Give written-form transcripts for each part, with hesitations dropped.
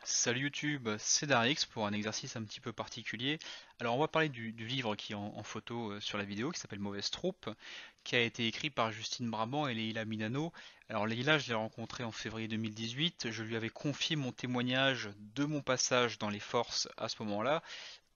Salut YouTube, c'est Darix pour un exercice un petit peu particulier. Alors on va parler du livre qui est en photo sur la vidéo, qui s'appelle Mauvaise Troupe, qui a été écrit par Justine Brabant et Leïla Minano. Alors Leïla, je l'ai rencontrée en février 2018, je lui avais confié mon témoignage de mon passage dans les forces à ce moment-là,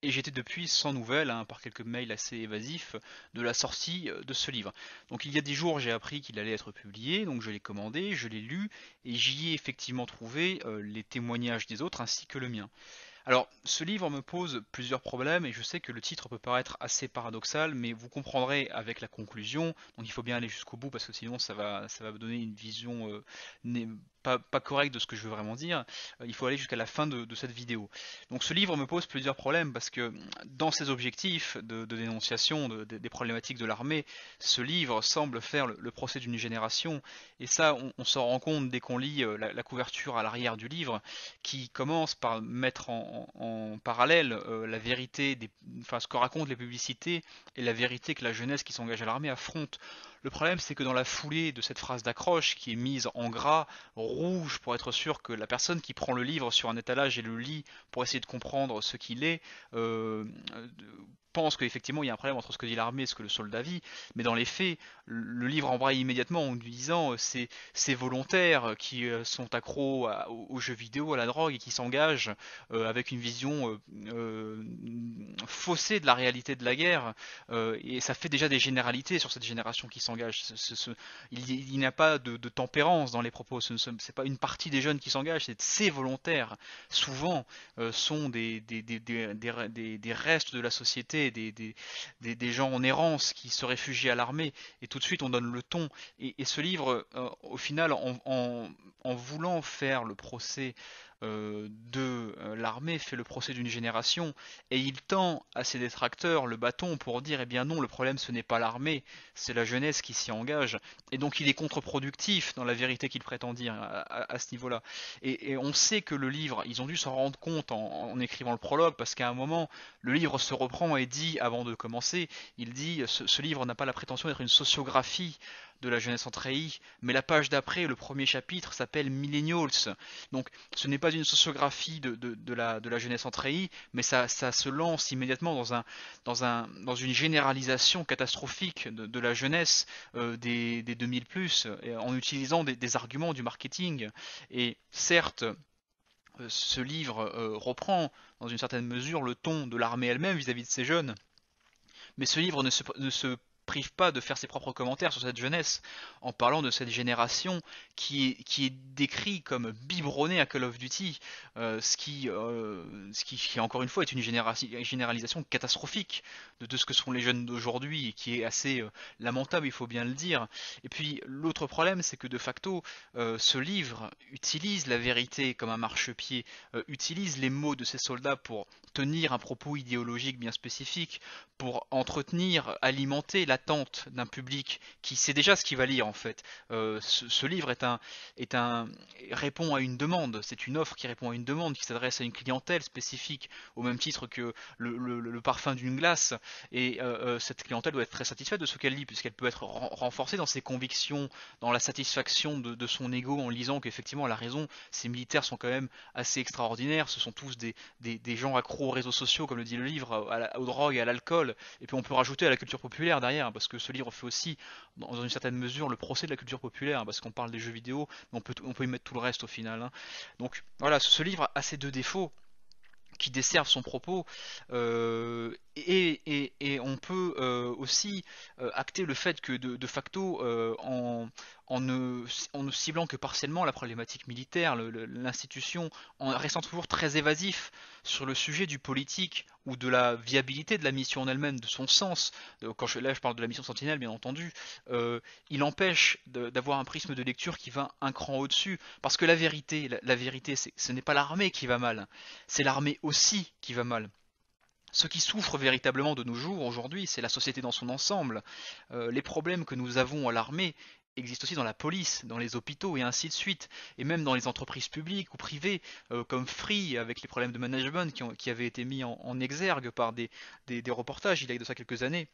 et j'étais depuis sans nouvelles, hein, par quelques mails assez évasifs, de la sortie de ce livre. Donc il y a 10 jours, j'ai appris qu'il allait être publié, donc je l'ai commandé, je l'ai lu, et j'y ai effectivement trouvé les témoignages des autres ainsi que le mien. Alors, ce livre me pose plusieurs problèmes et je sais que le titre peut paraître assez paradoxal, mais vous comprendrez avec la conclusion, donc il faut bien aller jusqu'au bout parce que sinon ça va vous donner une vision pas correcte de ce que je veux vraiment dire. Il faut aller jusqu'à la fin de cette vidéo. Donc ce livre me pose plusieurs problèmes parce que dans ses objectifs de dénonciation des problématiques de l'armée, ce livre semble faire le procès d'une génération et ça on s'en rend compte dès qu'on lit la couverture à l'arrière du livre qui commence par mettre en parallèle la vérité, enfin ce que racontent les publicités et la vérité que la jeunesse qui s'engage à l'armée affronte. Le problème, c'est que dans la foulée de cette phrase d'accroche qui est mise en gras, rouge, pour être sûr que la personne qui prend le livre sur un étalage et le lit pour essayer de comprendre ce qu'il est, euh, pense qu'effectivement il y a un problème entre ce que dit l'armée et ce que le soldat vit, mais dans les faits, le livre embraye immédiatement en lui disant ces volontaires qui sont accros aux jeux vidéo, à la drogue et qui s'engagent avec une vision faussée de la réalité de la guerre. Et ça fait déjà des généralités sur cette génération qui s'engage. Il n'y a pas de tempérance dans les propos. Ce n'est pas une partie des jeunes qui s'engagent, c'est ces volontaires. Souvent sont des restes de la société, des gens en errance qui se réfugient à l'armée. Et tout de suite on donne le ton. Et ce livre, au final, en voulant faire le procès de l'armée, fait le procès d'une génération, et il tend à ses détracteurs le bâton pour dire, eh bien non, le problème ce n'est pas l'armée, c'est la jeunesse qui s'y engage, et donc il est contre-productif dans la vérité qu'il prétend dire à ce niveau-là. Et on sait que le livre, ils ont dû s'en rendre compte en écrivant le prologue, parce qu'à un moment, le livre se reprend et dit, avant de commencer, il dit, ce livre n'a pas la prétention d'être une sociographie de la jeunesse en treillis, mais la page d'après, le premier chapitre, s'appelle Millennials. Donc ce n'est pas une sociographie de la jeunesse en treillis, mais ça se lance immédiatement dans une généralisation catastrophique de la jeunesse des 2000 plus, en utilisant des arguments du marketing. Et certes, ce livre reprend dans une certaine mesure le ton de l'armée elle-même vis-à-vis de ces jeunes, mais ce livre ne se prive pas de faire ses propres commentaires sur cette jeunesse en parlant de cette génération qui est décrit comme biberonnée à Call of Duty, ce qui encore une fois est une généralisation catastrophique de ce que sont les jeunes d'aujourd'hui et qui est assez lamentable, il faut bien le dire. Et puis l'autre problème, c'est que de facto, ce livre utilise la vérité comme un marchepied, utilise les mots de ces soldats pour tenir un propos idéologique bien spécifique, pour entretenir, alimenter l'attente d'un public qui sait déjà ce qu'il va lire en fait. Ce livre répond à une demande, c'est une offre qui répond à une demande, qui s'adresse à une clientèle spécifique, au même titre que le parfum d'une glace, et cette clientèle doit être très satisfaite de ce qu'elle lit, puisqu'elle peut être renforcée dans ses convictions, dans la satisfaction de son ego en lisant qu'effectivement elle a raison, ces militaires sont quand même assez extraordinaires, ce sont tous des gens accros aux réseaux sociaux, comme le dit le livre, aux drogues et à l'alcool, et puis on peut rajouter à la culture populaire derrière, parce que ce livre fait aussi, dans une certaine mesure, le procès de la culture populaire, parce qu'on parle des jeux vidéo, mais on peut y mettre tout le reste au final, hein. Donc voilà, ce livre a ses deux défauts qui desservent son propos, et on peut aussi acter le fait que de facto, en ne ciblant que partiellement la problématique militaire, l'institution, en restant toujours très évasif sur le sujet du politique ou de la viabilité de la mission en elle-même, de son sens, là je parle de la mission Sentinelle bien entendu, il empêche d'avoir un prisme de lecture qui va un cran au-dessus, parce que la vérité ce n'est pas l'armée qui va mal, c'est l'armée aussi qui va mal. Ce qui souffre véritablement de nos jours aujourd'hui, c'est la société dans son ensemble. Les problèmes que nous avons à l'armée existent aussi dans la police, dans les hôpitaux et ainsi de suite, et même dans les entreprises publiques ou privées, comme Free, avec les problèmes de management qui avaient été mis en exergue par des reportages il y a de ça quelques années.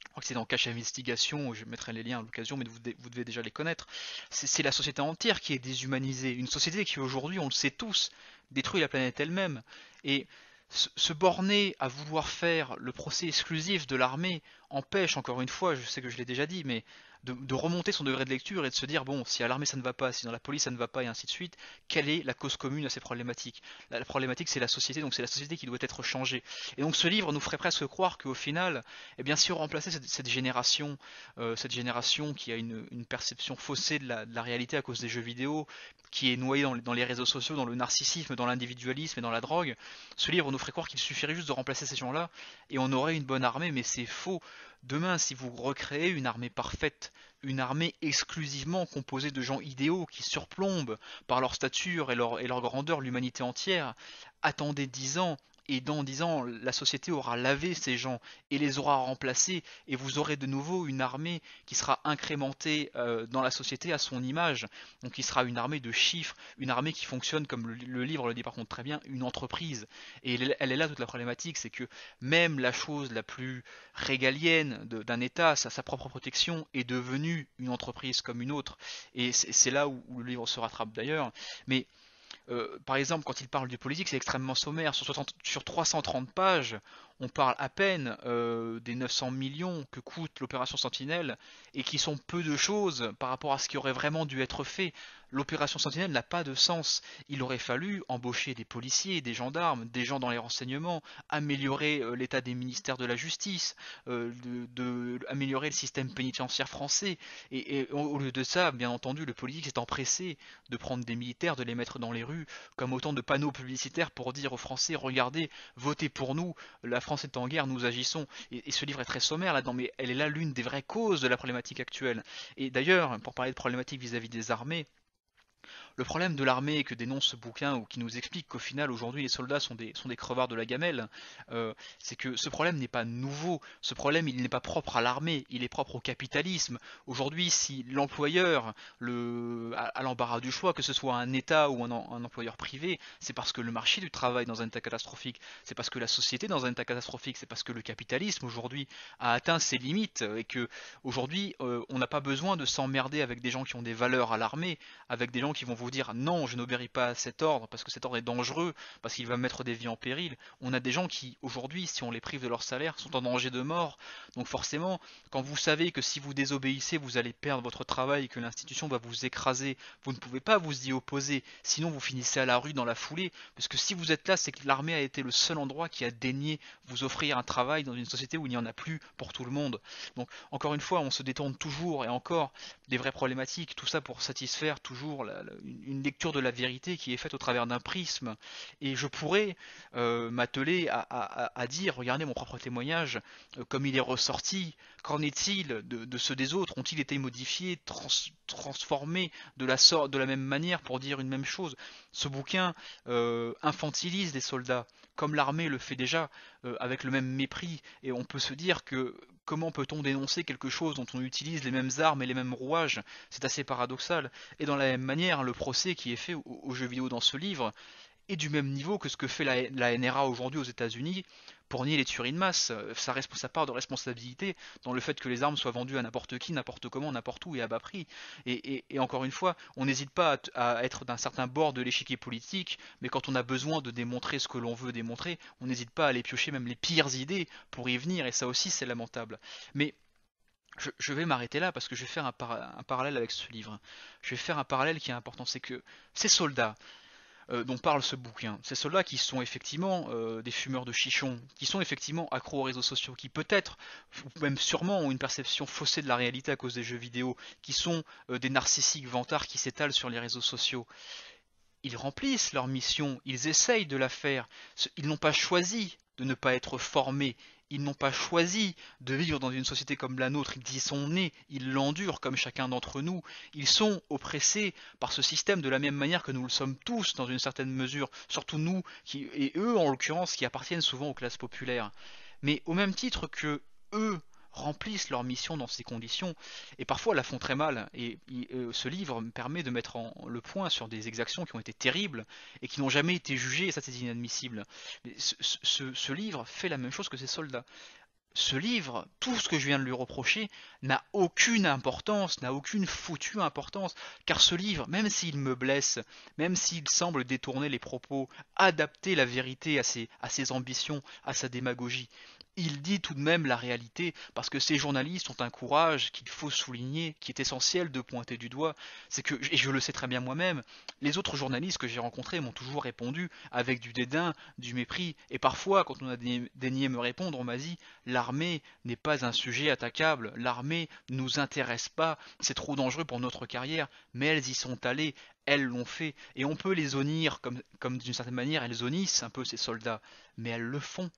Je crois que c'est dans Cache Investigation, je mettrai les liens à l'occasion, mais vous devez déjà les connaître. C'est la société entière qui est déshumanisée. Une société qui aujourd'hui, on le sait tous, détruit la planète elle-même. Et se borner à vouloir faire le procès exclusif de l'armée empêche, encore une fois, je sais que je l'ai déjà dit, mais de remonter son degré de lecture et de se dire, bon, si à l'armée ça ne va pas, si dans la police ça ne va pas, et ainsi de suite, quelle est la cause commune à ces problématiques? La problématique, c'est la société, donc c'est la société qui doit être changée. Et donc ce livre nous ferait presque croire qu'au final, eh bien, si on remplaçait cette génération qui a une perception faussée de la réalité à cause des jeux vidéo, qui est noyée dans les réseaux sociaux, dans le narcissisme, dans l'individualisme et dans la drogue, ce livre nous ferait croire qu'il suffirait juste de remplacer ces gens-là et on aurait une bonne armée, mais c'est faux. Demain, si vous recréez une armée parfaite, une armée exclusivement composée de gens idéaux qui surplombent par leur stature et leur grandeur l'humanité entière, attendez 10 ans. Et dans 10 ans, la société aura lavé ces gens et les aura remplacés, et vous aurez de nouveau une armée qui sera incrémentée dans la société à son image. Donc, qui sera une armée de chiffres, une armée qui fonctionne, comme le livre le dit par contre très bien, une entreprise. Et elle est là toute la problématique, c'est que même la chose la plus régalienne d'un État, sa propre protection, est devenue une entreprise comme une autre. Et c'est là où le livre se rattrape d'ailleurs. Mais par exemple, quand il parle de politique, c'est extrêmement sommaire. Sur 330 pages, on parle à peine des 900 millions que coûte l'opération Sentinelle et qui sont peu de choses par rapport à ce qui aurait vraiment dû être fait. L'opération Sentinelle n'a pas de sens. Il aurait fallu embaucher des policiers, des gendarmes, des gens dans les renseignements, améliorer l'état des ministères de la justice, améliorer le système pénitentiaire français. Et au lieu de ça, bien entendu, le politique s'est empressé de prendre des militaires, de les mettre dans les rues, comme autant de panneaux publicitaires pour dire aux Français, regardez, votez pour nous, la France est en guerre, nous agissons. Et ce livre est très sommaire là-dedans, mais elle est là l'une des vraies causes de la problématique actuelle. Et d'ailleurs, pour parler de problématiques vis-à-vis des armées, le problème de l'armée que dénonce ce bouquin, ou qui nous explique qu'au final aujourd'hui les soldats sont des crevards de la gamelle, c'est que ce problème n'est pas nouveau, ce problème il n'est pas propre à l'armée, il est propre au capitalisme. Aujourd'hui, si l'employeur a l'embarras du choix, que ce soit un État ou un employeur privé, c'est parce que le marché du travail est dans un état catastrophique, c'est parce que la société est dans un état catastrophique, c'est parce que le capitalisme aujourd'hui a atteint ses limites et que aujourd'hui on n'a pas besoin de s'emmerder avec des gens qui ont des valeurs à l'armée, avec des gens qui vont vous dire non, je n'obéis pas à cet ordre parce que cet ordre est dangereux, parce qu'il va mettre des vies en péril. On a des gens qui, aujourd'hui, si on les prive de leur salaire, sont en danger de mort. Donc forcément, quand vous savez que si vous désobéissez, vous allez perdre votre travail, que l'institution va vous écraser, vous ne pouvez pas vous y opposer, sinon vous finissez à la rue dans la foulée, parce que si vous êtes là, c'est que l'armée a été le seul endroit qui a daigné vous offrir un travail dans une société où il n'y en a plus pour tout le monde. Donc encore une fois, on se détourne toujours et encore des vraies problématiques, tout ça pour satisfaire toujours une lecture de la vérité qui est faite au travers d'un prisme. Et je pourrais m'atteler à dire, regardez mon propre témoignage, comme il est ressorti, qu'en est-il de ceux des autres? Ont-ils été modifiés, transformés de la même manière pour dire une même chose? Ce bouquin infantilise les soldats, comme l'armée le fait déjà, avec le même mépris, et on peut se dire que comment peut-on dénoncer quelque chose dont on utilise les mêmes armes et les mêmes rouages? C'est assez paradoxal. Et dans la même manière, le procès qui est fait aux jeux vidéo dans ce livre est du même niveau que ce que fait la NRA aujourd'hui aux États-Unis pour nier les tueries de masse. Sa part de responsabilité dans le fait que les armes soient vendues à n'importe qui, n'importe comment, n'importe où et à bas prix. Et encore une fois, on n'hésite pas à être d'un certain bord de l'échiquier politique, mais quand on a besoin de démontrer ce que l'on veut démontrer, on n'hésite pas à aller piocher même les pires idées pour y venir, et ça aussi c'est lamentable. Mais je vais m'arrêter là parce que je vais faire un parallèle avec ce livre. Je vais faire un parallèle qui est important, c'est que ces soldats dont parle ce bouquin, ces soldats qui sont effectivement des fumeurs de chichons, qui sont effectivement accros aux réseaux sociaux, qui peut-être, ou même sûrement, ont une perception faussée de la réalité à cause des jeux vidéo, qui sont des narcissiques vantards qui s'étalent sur les réseaux sociaux, ils remplissent leur mission, ils essayent de la faire. Ils n'ont pas choisi de ne pas être formés, ils n'ont pas choisi de vivre dans une société comme la nôtre, ils y sont nés, ils l'endurent comme chacun d'entre nous, ils sont oppressés par ce système de la même manière que nous le sommes tous dans une certaine mesure, surtout nous, et eux en l'occurrence qui appartiennent souvent aux classes populaires. Mais au même titre que eux remplissent leur mission dans ces conditions, et parfois la font très mal. Et ce livre me permet de mettre le point sur des exactions qui ont été terribles et qui n'ont jamais été jugées, et ça c'est inadmissible. Mais ce livre fait la même chose que ces soldats. ce livre, tout ce que je viens de lui reprocher, n'a aucune importance, n'a aucune foutue importance, car ce livre, même s'il me blesse, même s'il semble détourner les propos, adapter la vérité à ses ambitions, à sa démagogie, il dit tout de même la réalité, parce que ces journalistes ont un courage qu'il faut souligner, qui est essentiel de pointer du doigt. C'est que, et je le sais très bien moi-même, les autres journalistes que j'ai rencontrés m'ont toujours répondu avec du dédain, du mépris, et parfois, quand on a daigné me répondre, on m'a dit l'armée n'est pas un sujet attaquable, l'armée ne nous intéresse pas, c'est trop dangereux pour notre carrière, mais elles y sont allées, elles l'ont fait, et on peut les zonir comme d'une certaine manière, elles zonissent un peu ces soldats, mais elles le font.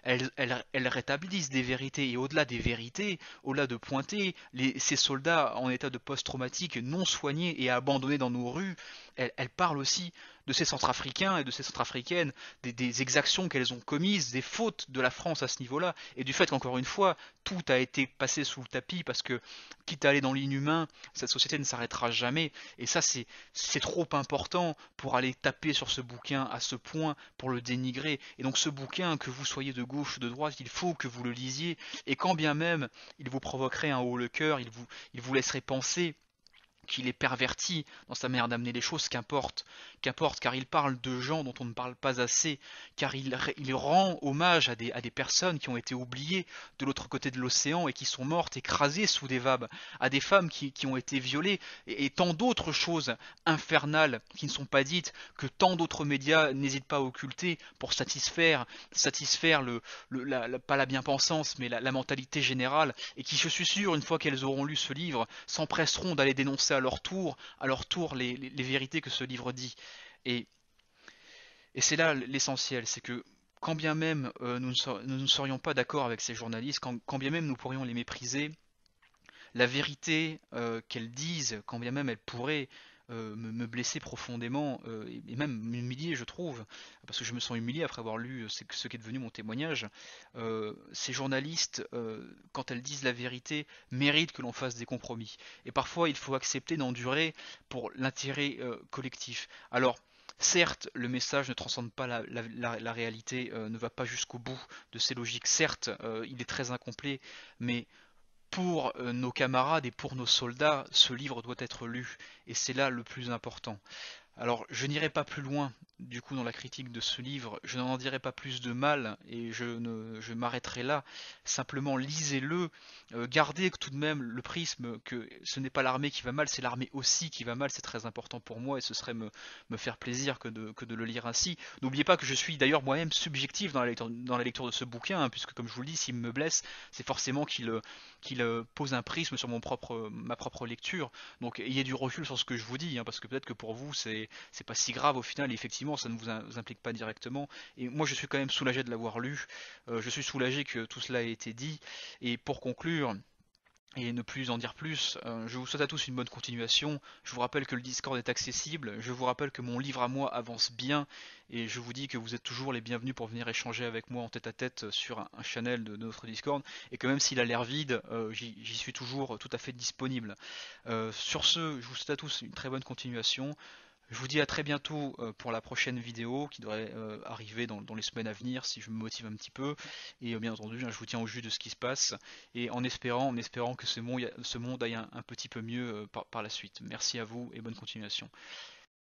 Elles rétablissent des vérités, et au-delà des vérités, au-delà de pointer ces soldats en état de post-traumatique non soignés et abandonnés dans nos rues, elles parlent aussi de ces Centrafricains et de ces Centrafricaines, des exactions qu'elles ont commises, des fautes de la France à ce niveau-là, et du fait qu'encore une fois, tout a été passé sous le tapis parce que, quitte à aller dans l'inhumain, cette société ne s'arrêtera jamais. Et ça, c'est trop important pour aller taper sur ce bouquin à ce point, pour le dénigrer. Et donc ce bouquin, que vous soyez de gauche ou de droite, il faut que vous le lisiez. Et quand bien même il vous provoquerait un haut le cœur, il vous laisserait penser qu'il est perverti dans sa manière d'amener les choses, qu'importe, car il parle de gens dont on ne parle pas assez, car il rend hommage à des personnes qui ont été oubliées de l'autre côté de l'océan et qui sont mortes écrasées sous des vagues, à des femmes qui ont été violées, et tant d'autres choses infernales qui ne sont pas dites, que tant d'autres médias n'hésitent pas à occulter pour satisfaire pas la bien-pensance, mais la mentalité générale, et qui, je suis sûr, une fois qu'elles auront lu ce livre, s'empresseront d'aller dénoncer à leur tour les vérités que ce livre dit. Et, et c'est là l'essentiel, c'est que quand bien même nous ne serions pas d'accord avec ces journalistes, quand bien même nous pourrions les mépriser, la vérité qu'elles disent, quand bien même elles pourraient me blesser profondément et même m'humilier, je trouve, parce que je me sens humilié après avoir lu ce qui est devenu mon témoignage. Ces journalistes, quand elles disent la vérité, méritent que l'on fasse des compromis. Et parfois, il faut accepter d'endurer pour l'intérêt collectif. Alors, certes, le message ne transcende pas la réalité, ne va pas jusqu'au bout de ses logiques. Certes, il est très incomplet, mais pour nos camarades et pour nos soldats, ce livre doit être lu, et c'est là le plus important. Alors, je n'irai pas plus loin, du coup, dans la critique de ce livre, je n'en dirai pas plus de mal, et je m'arrêterai là. Simplement, lisez-le, gardez tout de même le prisme que ce n'est pas l'armée qui va mal, c'est l'armée aussi qui va mal, c'est très important pour moi, et ce serait me faire plaisir que de le lire ainsi. N'oubliez pas que je suis d'ailleurs moi-même subjectif dans la lecture de ce bouquin, hein, puisque comme je vous le dis, s'il me blesse, c'est forcément qu'il pose un prisme sur ma propre lecture. Donc ayez du recul sur ce que je vous dis, hein, parce que peut-être que pour vous c'est pas si grave au final, et effectivement ça ne vous implique pas directement. Et moi je suis quand même soulagé de l'avoir lu, je suis soulagé que tout cela ait été dit. Et pour conclure, et ne plus en dire plus, je vous souhaite à tous une bonne continuation. Je vous rappelle que le Discord est accessible, je vous rappelle que mon livre à moi avance bien, et je vous dis que vous êtes toujours les bienvenus pour venir échanger avec moi en tête à tête sur un channel de notre Discord, et que même s'il a l'air vide, j'y suis toujours tout à fait disponible. Sur ce, je vous souhaite à tous une très bonne continuation. Je vous dis à très bientôt pour la prochaine vidéo qui devrait arriver dans les semaines à venir si je me motive un petit peu. Et bien entendu, hein, je vous tiens au jus de ce qui se passe et en espérant que ce monde aille un petit peu mieux par la suite. Merci à vous et bonne continuation.